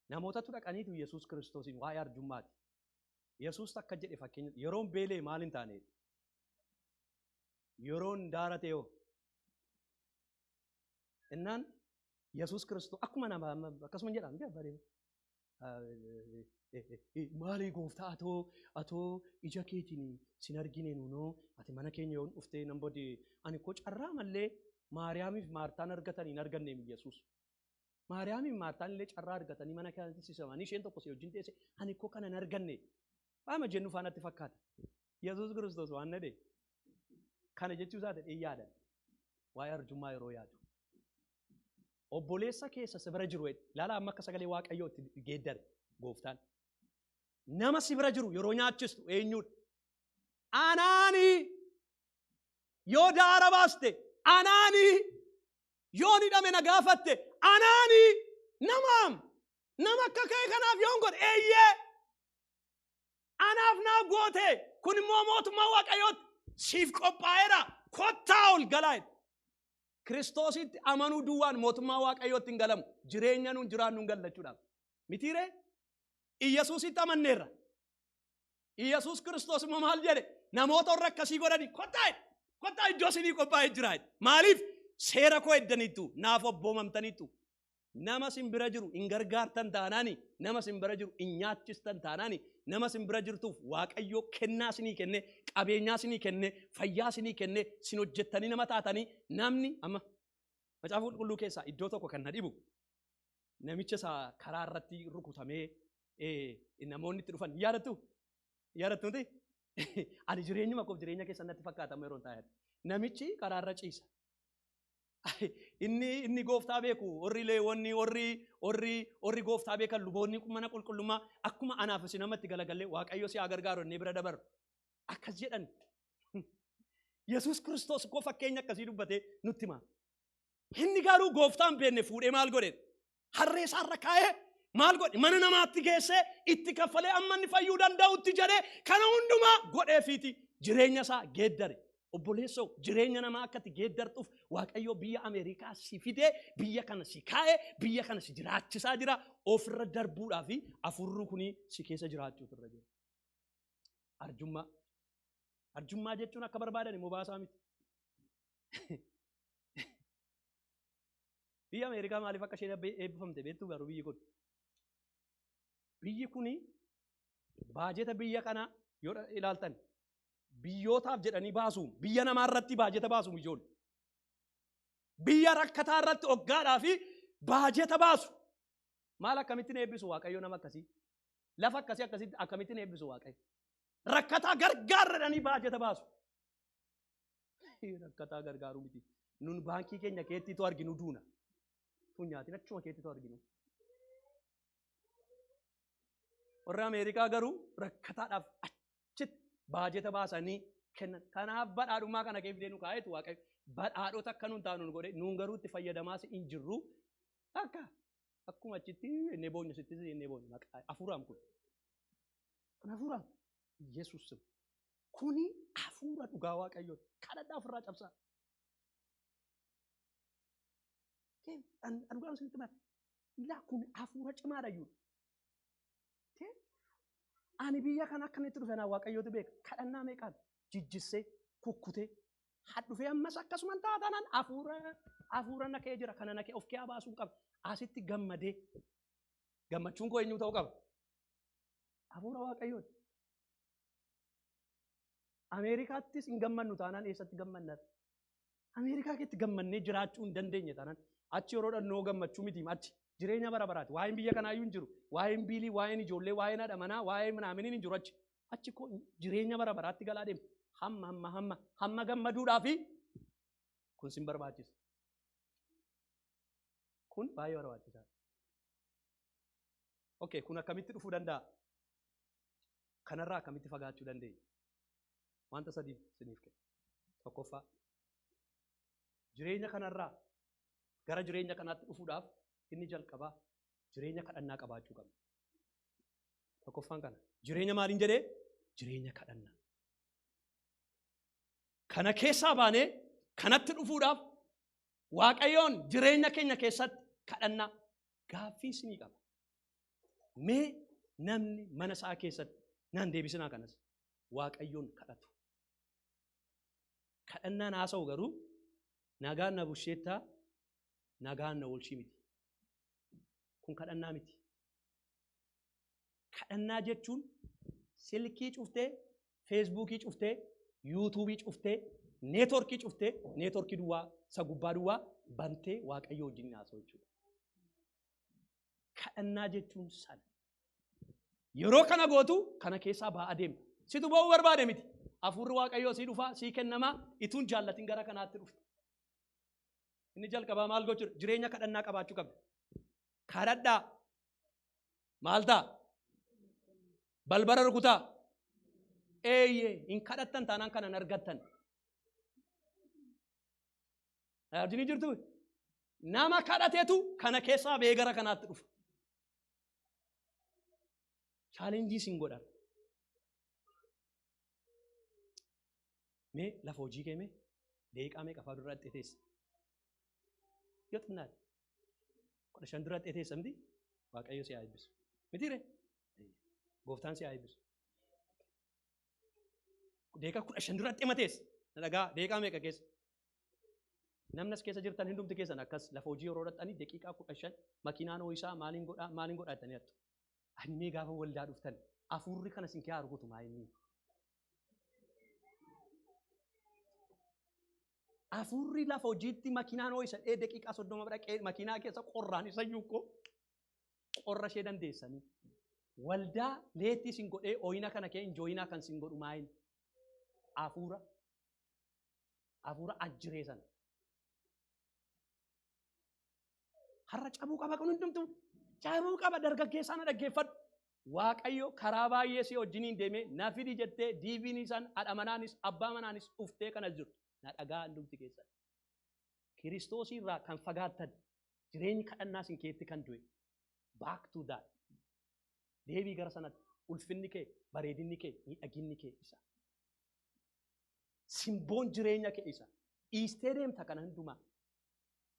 Namootatu dhaqaniitu Yesuus Kiristoosiin waa'ee arjummaati. Yesuus akka jedhe fakkeenya yeroon beelee maal hin taane yeroon daarate yoo innaan Yesuus Kiristoos akkuma nama akkasuma jedhamu jabbaree maalii gooftaa atoo ija keetiin sin argine nuunoo ati mana keenya yoon dhuftee nan bode ani koo carraa mallee Maariyaamiif Maartaan argatanii hin arganne Yesuus. Maariyaamiif Maartaan illee carraa argatanii mana keessatti sisamanii isheen tokko si wajjin teesse ani koo kana hin arganne. Baama jennu faanatti fakkaata. Yesuus Kiristoos waan nadhe kana jechuu isaa ta'e yaadan waa'ee arjummaa yeroo yaadu. Obboleessa keessa si bira jiru ilaala amma akka sagalee waaqayyoo itti geeddare gooftaan. Nama si bira jiru yeroo nyaachistu eenyudha? Anaani yoo daara baaste anaani yoo ni dhame na gaafatte anaani nama akka kee kanaaf yoon godhe eeyyee anaaf naaf goote kun immoo mootummaa waaqayyooti siif qophaa'eera kottaa ol galaa. Kiristoositti amanuu duwwaan mootummaa waaqayyootti hin galamu. Jireenya nuun jiraannu hin gallachuudhaaf. Mitiiree Iyyesuusitti amanneerra. Iyyesuus Kiristoos immoo maal jedhe? Namoota warra akkasii godhanii kottaa iddoo isinii qophaa'ee jira. Maaliif? Seera koo eddaniittu naaf abboomamtaniittu. Nama sin bira jiru hin gargaartan taanaani, nama sin bira jiru hin nyaachistan taanaani, nama sin bira jirtuuf waaqayyoo kennaa isinii kenne, qabeenyaa isinii kenne, fayyaa isinii kenne, sin hojjettanii nama taatanii namni amma macaafa qulqulluu keessaa iddoo tokko kan na dhibu namicha isaa karaa irratti rukutamee namoonni itti dhufan yaadattu nuti ani jireenyuma koof jireenya keessa natti fakkaatamu yeroo taa'e namichi karaa irra ciisa. Inni gooftaa beeku warri leewwonni warri gooftaa beekan luboonni mana qulqullummaa akkuma anaaf isin namatti galagalee waaqayyo si haa gargaaru inni bira dabaru akkas jedhan. Yesuus Kiristoos koo fakkeenya akkasii dubbatee nutti hima. Inni garuu gooftaan beekne fuudhee maal godhe? Harree isaarra kaa'ee maal godhe? Mana namaatti geessee itti kaffalee amma inni fayyuu danda'utti jedhee kana hundumaa godheefiiti jireenya isaa geeddare. Obboleessoo jireenya namaa akkatti geeddartuuf waaqayyo biyya Ameerikaa si fidee biyya kana si kaa'ee biyya kana si jiraachisaa jira. Ofirra darbuudhaa fi afurri kuni si keessa jiraachuutu irra jira. Arjummaa jechuun akka barbaadan immoo baasaa miti. Biyya Ameerikaa maaliif akka isheen eebbifamte beektuu garuu biyyi kuni baajeta biyya kanaa yoo ilaaltan biyyootaaf jedhanii baasu biyya namaa irratti baajeta baasu ijoollee. Biyya rakkataa irratti hoggaadhaa fi baajeta baasu. Maal akkamittiin eebbisu waaqayyo nama akkasii? Lafa akkasitti akkamittiin eebbisu waaqayyo? Rakkataa gargaarradhanii baajeta baasu. Rakkataa gargaaruu miti. Nun baankii keenya keettiitu arginu duuna. Tun nyaatiin achuma keettiitu arginu. Warra Ameerikaa garuu rakkataadhaaf achitti baajeta baasanii kennan. Kanaaf badhaadhummaa kana keef deenu kaayetu waaqayyo. Badhaadhota akka nuun taanu godhe nuun garuu itti fayyadamaas hin jirru. Akkuma achitti inni boonyu sittis inni boonyu maqaa hafuuraan kun. Kun hafuuraan Yesuus kuni hafuura dhugaa waaqayyooti. Kadhadhaa ofirraa cabsaa. Dhugaan sinitti mara. Ilaa kun hafuura cimaadha iyyuu. Ani biyya kana akka itti dhufe naa waaqayyootu beeka. Kadhannaa meeqaan jijjissee kukkutee hadhufee ammas akkasuman taatanan hafuura nakee jira kana nakee of kee baasuu qaba. Asitti gammadee gammachuun koo eenyu ta'uu qaba. Hafuura waaqayyooti. Ameerikaattis hin gammannu taanaan eessatti gammanna? Ameerikaa keessatti gammannee jiraachuu hin dandeenye taanaan achi yeroo dhannoo gammachuu miti achi jireenya bara baraati. Waa'een biyya kanaayyuu hin jiru. Waa'een biilii, waa'een ijoollee, waa'een haadha manaa, waa'een manaaminiin hin jiru achi. Achi koo jireenya bara baraatti galaa deema. Hamma gammaduudhaafi kun sin barbaachisa. Kun baay'ee barbaachisaadha. Okay, kun akkamitti dhufuu danda'a? Kanarraa akkamitti fagaachuu dandeenya? Wanta sadii siniif kenna. Tokkoffaa jireenya kanarraa gara jireenya kanaatti dhufuudhaaf inni jalqabaa jireenya kadhannaa qabaachuu qabna. Tokkoffaan kana. Jireenya maaliin jedhee? Jireenya kadhannaa. Kana keessaa baanee kanatti dhufuudhaaf Waaqayyoon jireenya keenya keessatti kadhannaa gaaffii isinii qaba. Mee namni mana isaa keessatti naan deebisinaa kanas Waaqayyoon kadhatu. Kadhannaan haasa'u garuu nagaan na busheettaa nagaan na oolchii miti. Kun kadhannaa miti. Kadhannaa jechuun silkii cuftee, feesbuukii cuftee, yuutuubii cuftee, neetworkii cuftee, neetworkii duwwaa, isa gubbaa duwwaa bantee Waaqayyo wajjin haasa'u jechuudha. Kadhannaa jechuun sana. Yeroo kana gootu kana keessaa ba'aa deemta. Situ ba'uu barbaade miti. Hafuurri Waaqayyoo sii dhufaa, sii kennamaa, ituun jaallatin gara kanaatti dhufta. Inni jalqabaa maal gochuudha? Jireenya kadhannaa qabaachuu qabda. Kadhadhaa. Maal ta'a? Balbala rukutaa. Eeyyee hin kadhattan taanaan kanan argattan. Arjini jirtu? Nama kadhateetu kana keessaa ba'ee gara kanaatti dhufa. Chaalenjii sin godhan. Mee lafa hojii kee mee deeqaa mee qafaa duraa xixeessa. Yoo xinnaadha. 15 duraa xixeessa miti Waaqayyo si haa eebbisu. Mitiire? Gooftaan si haa eebbisu. Deeqaa 15 duraa ximateessa. Na dhagaa deeqaa meeqa keessa? Namni as keessa jirtan hundumti keessan akkas lafa hojii yeroo dhaqxanii daqiiqaa 15 makiinaan hoo'isaa maaliin godhaa jettanii hattu. Annee gaafa waldaa dhuftan hafuurri kana sin kee rukutu maayinni. Hafuurri lafa hojiitti makiinaan hoo'isa daqiiqaa 30 dhaqee makiinaa keessa qorraan isa yuukkoo qorra ishee dandeessanii. Waldaa leettii sin godhee ooyina kana kee injooyinaa kan sin godhu maayin. Hafuura ajjiree sana. Har'a cabuu qaba kun hundumtu cabuu qaba dargaggeessaan dhaggeeffadhu. Waaqayyo karaa baay'ee si wajjiniin deemee na fidi jettee diiviin isaan haadha manaanis abbaa manaanis dhuftee kana jiru. Na dhagaa hundumti keessan. Kiristoosii irraa kan fagaattan jireenyi kadhannaa sin keetti kan du'e. Back to that. Deebii gara sanatti ulfinni kee, bareedinni kee, miidhaginni kee isa. Simboon jireenya kee isa. Dhiistee deemta kana hundumaa.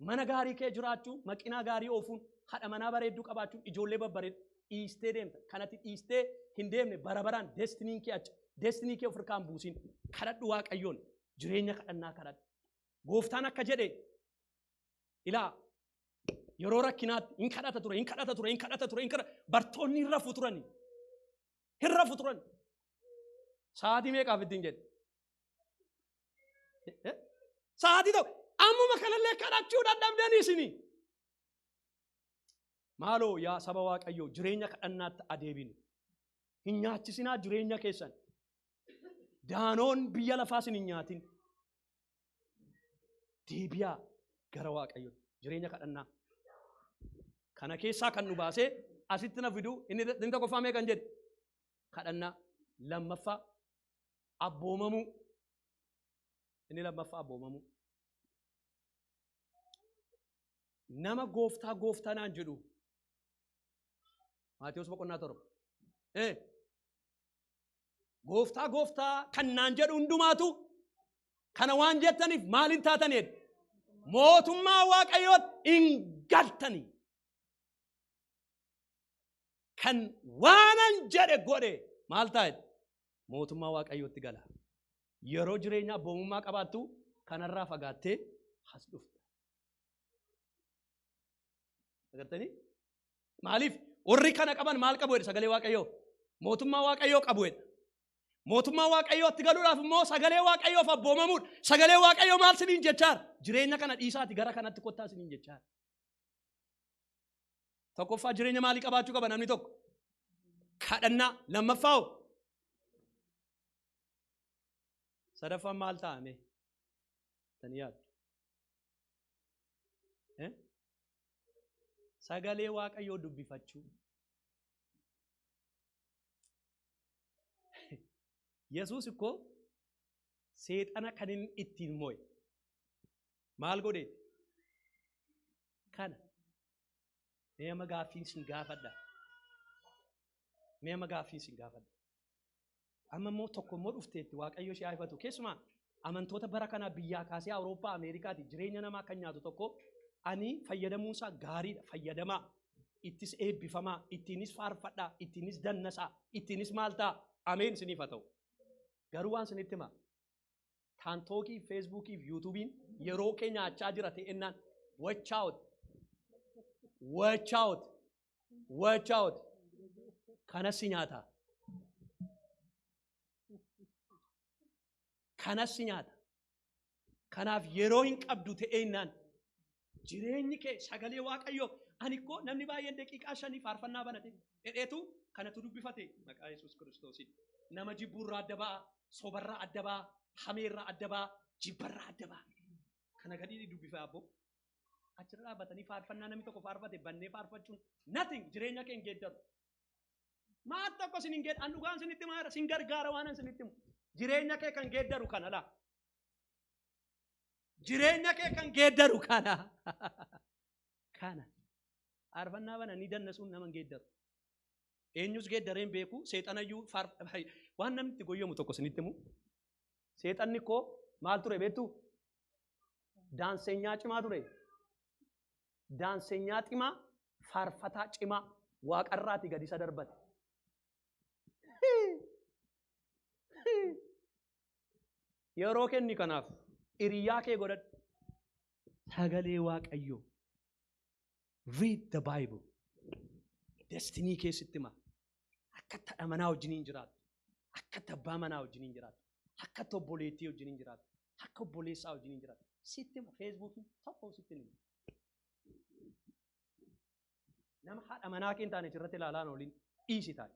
Mana gaarii kee jiraachuu, makiinaa gaarii oofuun, haadha manaa bareedduu qabaachuun, ijoollee babbareedu dhiistee deemta. Kanatti dhiistee hin deemne bara baraan deestiniin kee acha. Deestinii kee ofirraa hin buusin. Kadhadhu Waaqayyoon jireenya kadhannaa kadhadhu. Gooftaan akka jedhe ilaa yeroo rakkinaatti hin kadhata ture. Bartoonni hin rafu turani. Sa'aatii meeqaaf ittiin jedhe? Sa'aatii tokko. Ammuma kanallee kadhachuu dadhabdanii isinii. Maaloo yaa saba Waaqayyoo jireenya kadhannaatti adeebinu. Hin nyaachisinaa jireenya keessan. Daanoon biyya lafaa isin hin nyaatin. Deebi'aa gara Waaqayyoo jireenya kadhannaa. Kana keessaa kan nu baasee asitti na fiduu inni tokkoffaa meeqan jedhe? Kadhannaa. Lammaffaa abboomamuu. Inni lammaffaa abboomamuu. Nama gooftaa naan jedhu. Maatiyos boqonnaa 7. Gooftaa kan naan jedhu hundumaatu kana waan jettaniif maaliin taataniidha? Mootummaa Waaqayyootti hin galtanii. Kan waanan jedhe godhe maal taa'edha? Mootummaa Waaqayyootti gala. Yeroo jireenya abboomummaa qabaattu kanarraa fagaattee as dhufta. Agartanii? Maaliif warri kana qaban maal qabu jedhe sagalee Waaqayyoo? Mootummaa Waaqayyoo qabu jedhe. mootummaa waaqayyootti galuudhaaf immoo sagalee waaqayyoof abboomamuudha. Sagalee waaqayyoo maal siniin jechaar? Jireenya kana dhiisaati gara kanatti kottaa siniin jechaar. Tokkoffaa jireenya maalii qabaachuu qaba namni tokko? Kadhannaa. Lammaffaa sadaffaan maal ta'ame? Tani yaaddu. Sagalee waaqayyoo dubbifachuu. Yesuus ikkoo seexana kan inni ittiin moo'e maal godhe? Kana nama gaaffii sin gaafadha. Nama gaaffii sin gaafadha. Amma immoo tokko immoo dhufteetti waaqayyo ishee haifatu. Keessumaa amantoota bara kanaa biyyaa kaasee Awurooppaa, Ameerikaati jireenya namaa kan nyaatu tokko ani fayyadamuunsaa gaariidha. Fayyadamaa, ittis eebbifamaa, ittiinis faarfadhaa, ittiinis dannasaa, ittiinis maal ta'a? Ameen isiniif haa ta'u. Garuu waan isinitti himaa taantookii, feesbuukii fi yuutuubiin yeroo kee nyaachaa jira ta'ennaan watch out, watch out, watch out. Kanas si nyaata. Kanas si nyaata. Kanaaf yeroo hin qabdu ta'ennaan jireenyi kee sagalee waaqayyoo ani koo namni baay'een daqiiqaa 5 faarfannaa banate dhedheetu kanatu dubbifate maqaa Yesuus Kiristoosiin. Nama jibbuurraa adda ba'a, sobarraa adda ba'a, hameerraa adda ba'a, jibbarraa adda ba'a. Kana gadii dubbifaa abbo. Achirra dhaabbatanii faarfannaa namni tokko faarfate bannee faarfachuun nothing jireenya kee hin geeddaru. Maal tokko sin hin geeddaru, an dhugaan sinitti maara, sin gargaara waan an sinitti himu. Jireenya kee kan geeddaru kana laa. Jireenya kee kan geeddaru kana. Kana. Faarfannaa bana ni dannasuun nama hin geeddaru. Eenyus geeddareen beeku seexanayyuu waan namni itti goyyomu tokko sinitti himu. Seexanni koo maal ture beektu? Daansenyaa cimaa ture. Daansenyaa cimaa, faarfataa cimaa, waaqarraati gadi isa darbate. Yeroo kenni kanaaf hiriyaa kee godhadhu. Sagalee waaqayyoo. Read the Bible. Destiny keessatti himaa. Akkatti haadha manaa wajjiniin jiraatu. Akkatti abbaa manaa wajjiniin jiraatu. Akkatti obboleettii wajjiniin jiraatu. Akka obboleessaa wajjiniin jiraatu. Sitti hima feesbuukiin tokko sitti hima. Nama haadha manaa kee hin taane achirratti ilaalaan ooliin dhiisi taa'e.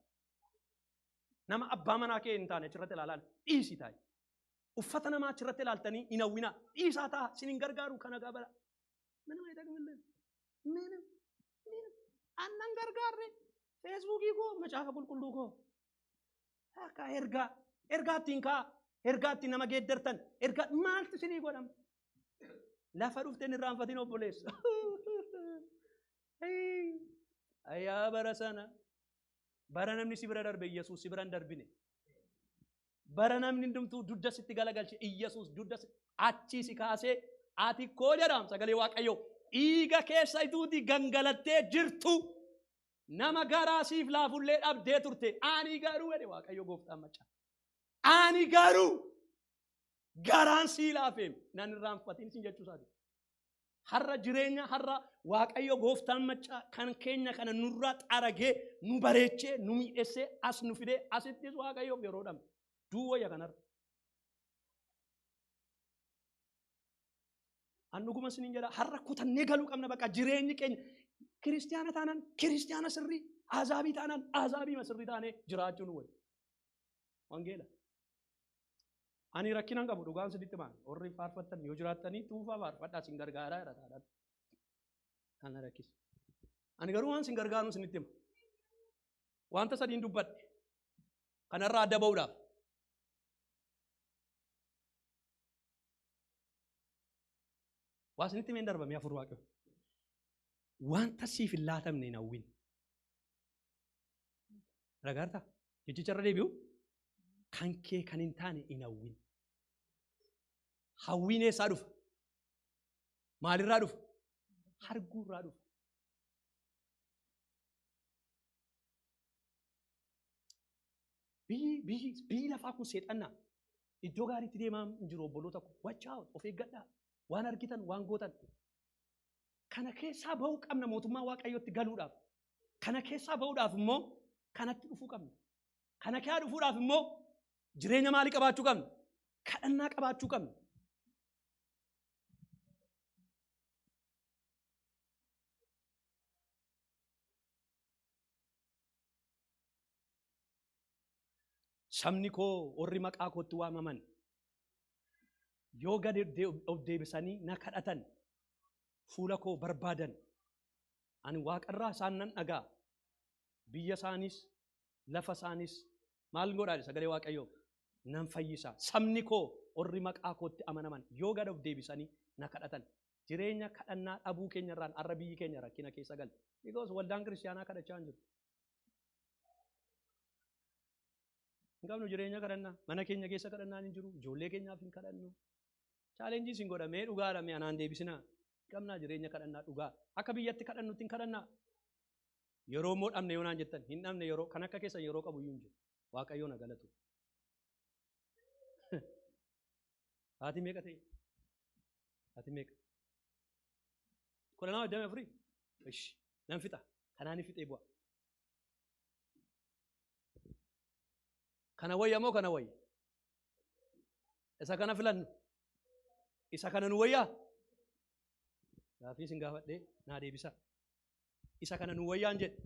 Nama abbaa manaa kee hin taane achirratti ilaalaan dhiisi taa'e. Uffata namaa achirratti ilaaltanii hin hawwinaa dhiisaa ta'a sin hin gargaaru kana gaabala. Mana maayii dhaqmillee. Mana. Annan gargaarre feesbuukii koo macaafa qulqulluu koo akka ergaa ittiin kaa ergaa ittiin nama geeddartan ergaa maaltu isinii godhama lafa dhufteen irraanfatiin obboleessa ayyaa bara sana bara namni si bira darbe Yesuus si bira hin darbine bara namni hundumtuu dudda sitti galagalche Yesuus dudda achii si kaasee ati koo jedham sagalee waaqayyoo dhiiga keessa ituuti gangalattee jirtu nama garaa siif laafullee dhabdee turte ani garuu jedhe waaqayyo gooftaan macaa ani garuu garaan sii laafeem nan irraanfatiin sin jechuu isaati har'a jireenya har'a waaqayyo gooftaan macaa kan keenya kana nurraa xaragee nu bareechee nu miidhessee as nu fidee asittis waaqayyoof yeroo dhamne duwwayya kanarra an dhuguma sinin jedha har'a kutannee galuu qabna bakka jireenyi keenya kiristiyaana taanaan kiristiyaana sirrii azaabii taanaan azaabii masirrii taanee jiraachuun wali wangeela ani rakkinan qabu dhugaan siditti maan warri faarfattan yoo jiraattanii tuufaa faarfadhaa sin gargaaraa jedha taadhaan kana rakkis ani garuu waan sin gargaaru sinitti hima wanta sadiin dubbadhe kanarraa adda ba'uudhaaf waa sinitti meen darbame afur waaqayyo wanta siif hin laatamne hin hawwin ragaarta jechicharra deebi'u kan kee kan hin taane hin hawwin hawwiin eessaa dhufa maalirraa dhufa arguurraa dhufa biyyi lafaa kun seexannaa iddoo gaariitti deemaa hin jiru obboloota ko wachaa of eeggadhaa waan argitan waan gootan kana keessaa ba'uu qabna mootummaa waaqayyootti galuudhaaf kana keessaa ba'uudhaaf immoo kanatti dhufuu qabna kana keessaa dhufuudhaaf immoo Jireenya maalii qabaachuu qabna? Kadhannaa qabaachuu qabna. Sabni koo warri maqaa kootti waamaman yoo gad of deebisanii na kadhatan fuula koo barbaadan ani waaqarraa isaan nan dhagaa biyya isaanis lafa isaanis maal godhaa sagalee Waaqayyoo nan fayyisa. Sabni koo warri maqaa kootti amanaman yoo gad of deebisanii na kadhatan jireenya kadhannaa dhabuu keenya irraan arra biyyi keenya rakkina keessa galte. Because waldaan kiristaanaa kadhachaa hin jiru. Hin qabnu jireenya kadhannaa mana keenya keessa kadhannaan hin jiru ijoollee keenyaaf hin kadhannu. Chaalenjii sin godhamee dhugaadhamee anaan deebisinaa qabnaa jireenya kadhannaa dhugaa akka biyyatti kadhannutti hin kadhannaa. Yeroo immoo dhabne yoo naan jettan hin dhabne yeroo kan akka keessan yeroo qabu iyyuu hin jiru. Waaqayyoon haa galatu. Haati meeqa ta'e? Haati meeqa? 12 ishi nan fixa kanaan fixee bu'a. Kana wayya moo kana wayya? Isa kana filannu? Isa kana nu wayyaa? Gaafii sin gaafadhee naa deebisa. Isa kana nu wayyaan jedhe.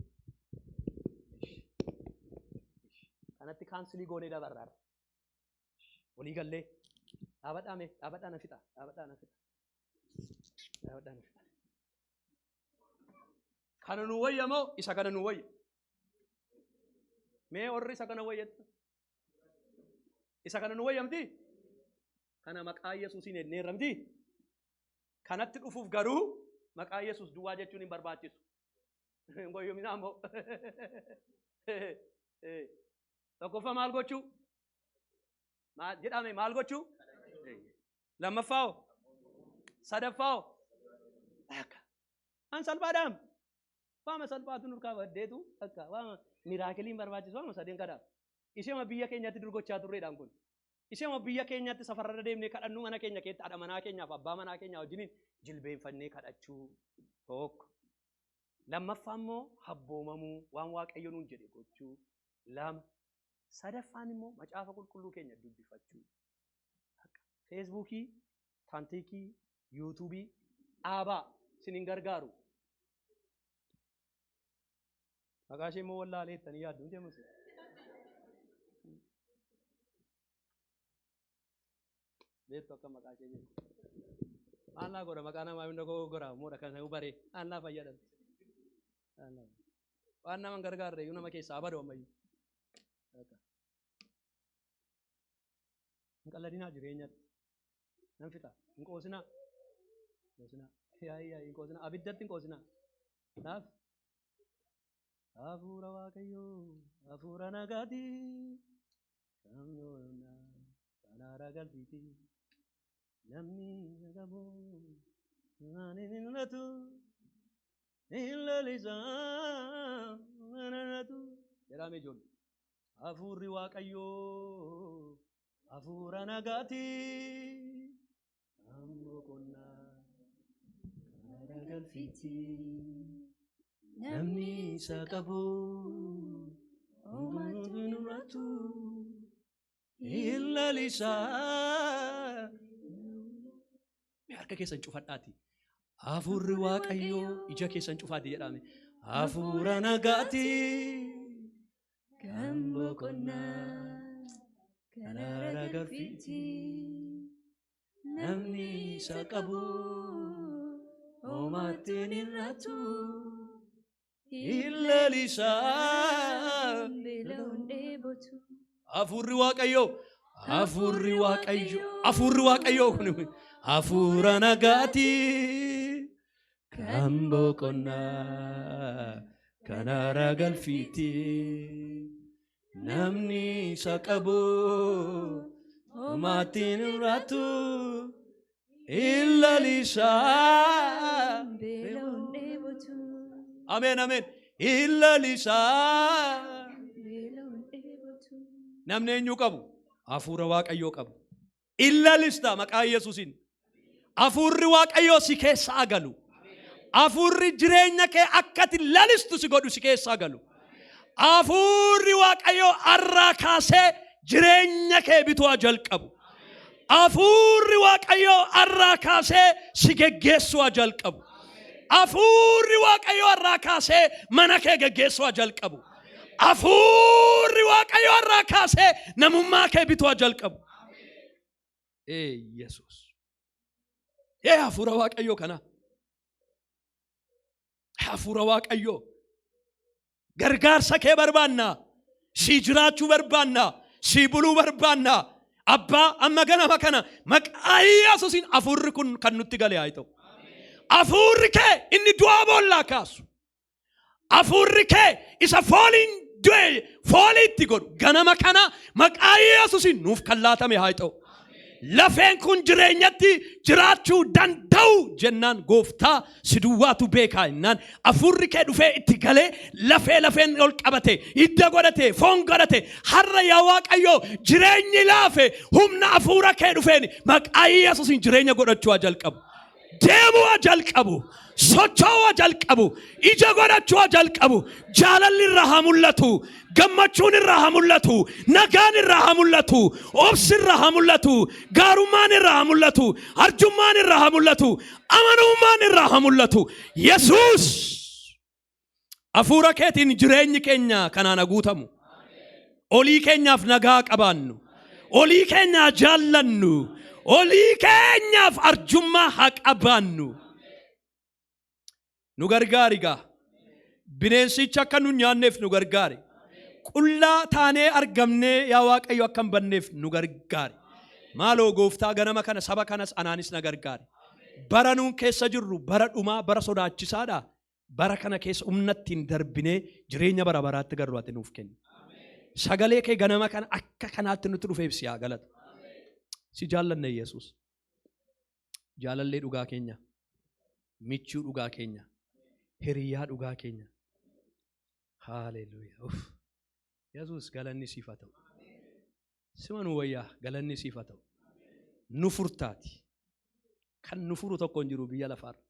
Kanatti kaansilii goonee dabarraara. Walii gallee dhaabadhaa na fixa. Kana nu wayya moo isa kana nu wayya? Mee warri isa kana wayyattu? Isa kana nu wayyamti? Kana maqaa Yesuusiin eenneerramti? Kanatti dhufuuf garuu maqaa Yesuus duwwaa jechuun hin barbaachisu. Goyyoominaa immoo tokkoffaa maal gochuu? Jedhame maal gochuu? Lammaffaa sadaffaa akka an salphaadhaan waama salphaatu nurkaa baddeetu akka waama miraakiliin barbaachisu waama sadeen kadhaaf. Ishema biyya keenyatti durgochaa turreedhaan kun. Ishema biyya keenyatti safarra deemnee kadhannu mana keenya keessatti haadha manaa keenyaaf abbaa manaa keenyaa wajjiniin jilbeenfannee kadhachuu tokko. Lammaffaa immoo habboomamuu waan Waaqayyo nuun jedhe gochuu lama. Sadaffaan immoo macaafa qulqulluu keenya dubbifachuu. Feesbuukii, taantiikii, yuutuubii dhaabaa sinin gargaaru. Maqaa ishee immoo wallaaleettanii yaaddu miti ammas. Beektu akka maqaa ishee beeku. Maallaa godha maqaa namaa hunda gora moodha kan baree maallaa fayyadan. Waan nama gargaarre nama keessaa abadoo ammayyuu. Hin qalladinaa jireenyatti. Nan fixa. Hin qoosinaa. Hin qoosinaa. Abiddatti hin qoosinaa. Naaf. Hafuura Waaqayyoo, hafuura nagaatii, kan haara galfiitii, namni nagamoo, naani hin latu, hin lalisaa, nanatu. Jedhame ijoollee. Hafuurri Waaqayyoo, hafuura nagaatii, kan boqonnaa, kan haara galfiitii. Namni isa qabu uumaatu nuratu illalisaa. Harka keessan cufadhaati. Hafuurri Waaqayyoo ija keessan cufaati jedhame. Hafuura nagaati kan boqonnaa kan haara galfiiti. Namni isa qabu uumaatu nuratu. Illalisaa. Hafuurri Waaqayyoo, hafuurri Waaqayyoo, hafuurri Waaqayyoo kun hafuura nagaati kan boqonnaa kan haara galfiiti. Namni isa qabu uumaatu nuratu illalisaa. Amen, amen. Illalisaa. Namni eenyu qabu? Hafuura Waaqayyoo qabu. Illalista maqaa Yesuusiin. Hafuurri Waaqayyoo si keessa agalu. Hafuurri jireenya kee akkati lalistu si godhu si keessa agalu. Hafuurri Waaqayyoo arraa kaasee jireenya kee bituu jalqabu. Afuurri Waaqayyoo irraa kaasee si geggeessuu jalqabu. Afuurri Waaqayyoo irraa kaasee mana kee geggeessuu jalqabu. Afuurri Waaqayyoo irraa kaasee namummaa kee bituu jalqabu. Yesus. Afuura Waaqayyoo kana. Afuura Waaqayyoo. Gargaarsa kee barbaanna. Si jiraachuu barbaanna. Si buluu barbaanna. Abbaa amma ganama kana maqaa Yesuusiin afuurri kun kan nutti galee haa ta'u. Afuurri kee inni du'aa boollaa kaasu. Afuurri kee isa fooliitti godhu ganama kana maqaa Yesuusiin nuuf kan laatame haa ta'u. Lafeen kun jireenyatti jiraachuu danda'u jennaan gooftaa si duwwaatu beekaa innaan afuurri kee dhufee itti galee lafeen ol qabate hidda godhate foon godhate har'a yaa Waaqayyoo jireenyi laafe humna afuura kee dhufeen maqaa Yesuusiin jireenya godhachuu jalqabu. Deemuu jalqabu. Socho'uu jalqabu. Ija godhachuu jalqabu. Jaalalli irraa haa mul'atu. Gammachuun irraa haa mul'atu. Nagaan irraa haa mul'atu. Obsi irraa haa mul'atu. Gaarummaan irraa haa mul'atu. Arjummaan irraa haa mul'atu. Amanummaan irraa haa mul'atu. Yesuus afuura keetiin jireenyi keenya kanaan guutamu. Olii keenyaaf nagaa qabaannu. Olii keenyaa jaallannu. Olii keenyaaf arjummaa haa qabaannu. Nu gargaari gaa. Bineensicha akka nu nyaanneef nu gargaari. Qullaa taanee argamnee yaa Waaqayyo akka hin banneef nu gargaari. Maaloo gooftaa ganama kana saba kanas anaanis na gargaari. Bara nuun keessa jirru bara dhumaa bara sodaachisaadha. Bara kana keessa humnattiin darbinee jireenya bara baraatti garuu ati nuuf kenni. Sagalee kee ganama kana akka kanaatti nutti dhufeef si haa galatu. Si jaallanne Yesuus. Jaalallee dhugaa keenya. Michuu dhugaa keenya. Hiriyaa dhugaa keenya. Haaleluyyaa. Yesuus galanni siif haa ta'u. Sima nu wayyaa galanni siif haa ta'u. Nu furtaati. Kan nu furu tokko hin jiru biyya lafaarra.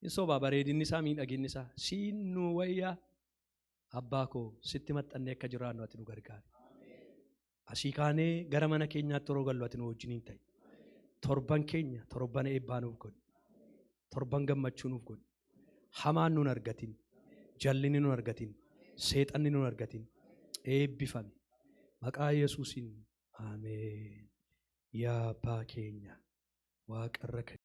Hin sobaa bareedinni isaa miidhaginni isaa. Siin nu wayyaa abbaa koo sitti maxxannee akka jiraannu ati nu gargaari. Asii kaanee gara mana keenyaatti yeroo gallu ati nu wajjiniin ta'i. Torban keenya torban eebbaa nuuf godhi. Torban gammachuu nuuf godhi. Hamaan nun argatin. Jallinni nun argatin. Seexanni nun argatin. Eebbifame. Maqaa Yesuusiin. Ameen. Yaa abbaa keenya. Waaqarra